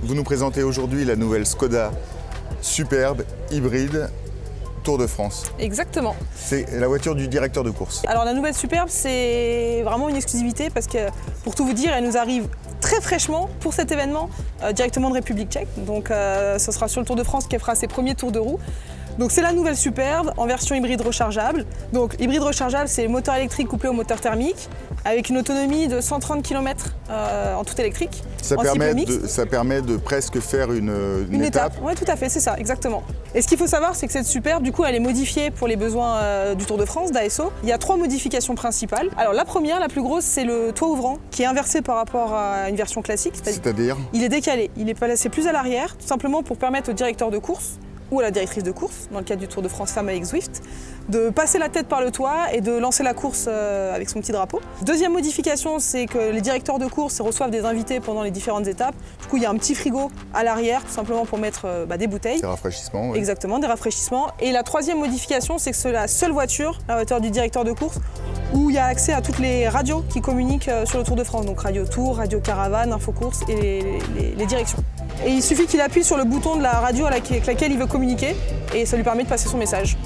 Vous nous présentez aujourd'hui la nouvelle Škoda Superb hybride Tour de France. Exactement. C'est la voiture du directeur de course. Alors la nouvelle Superb, c'est vraiment une exclusivité parce que, pour tout vous dire, elle nous arrive très fraîchement pour cet événement directement de République tchèque. Donc ce sera sur le Tour de France qu'elle fera ses premiers tours de roue. Donc c'est la nouvelle Superb en version hybride rechargeable. Donc hybride rechargeable, c'est le moteur électrique couplé au moteur thermique avec une autonomie de 130 km en tout électrique. Ça permet de presque faire une étape. Oui, tout à fait, c'est ça, exactement. Et ce qu'il faut savoir, c'est que cette Superb, du coup, elle est modifiée pour les besoins du Tour de France, d'ASO. Il y a 3 modifications principales. Alors la première, la plus grosse, c'est le toit ouvrant qui est inversé par rapport à une version classique. C'est-à-dire ? Il est décalé, il est placé plus à l'arrière, tout simplement pour permettre au directeur de course ou à la directrice de course, dans le cadre du Tour de France Femmes avec Zwift, de passer la tête par le toit et de lancer la course avec son petit drapeau. Deuxième modification, c'est que les directeurs de course reçoivent des invités pendant les différentes étapes. Du coup, il y a un petit frigo à l'arrière, tout simplement pour mettre des bouteilles. Des rafraîchissements, oui. Exactement, des rafraîchissements. Et la troisième modification, c'est que c'est la seule voiture, la voiture du directeur de course, où il y a accès à toutes les radios qui communiquent sur le Tour de France. Donc Radio Tour, Radio Caravane, Info Course et les directions. Et il suffit qu'il appuie sur le bouton de la radio avec laquelle il veut communiquer et ça lui permet de passer son message.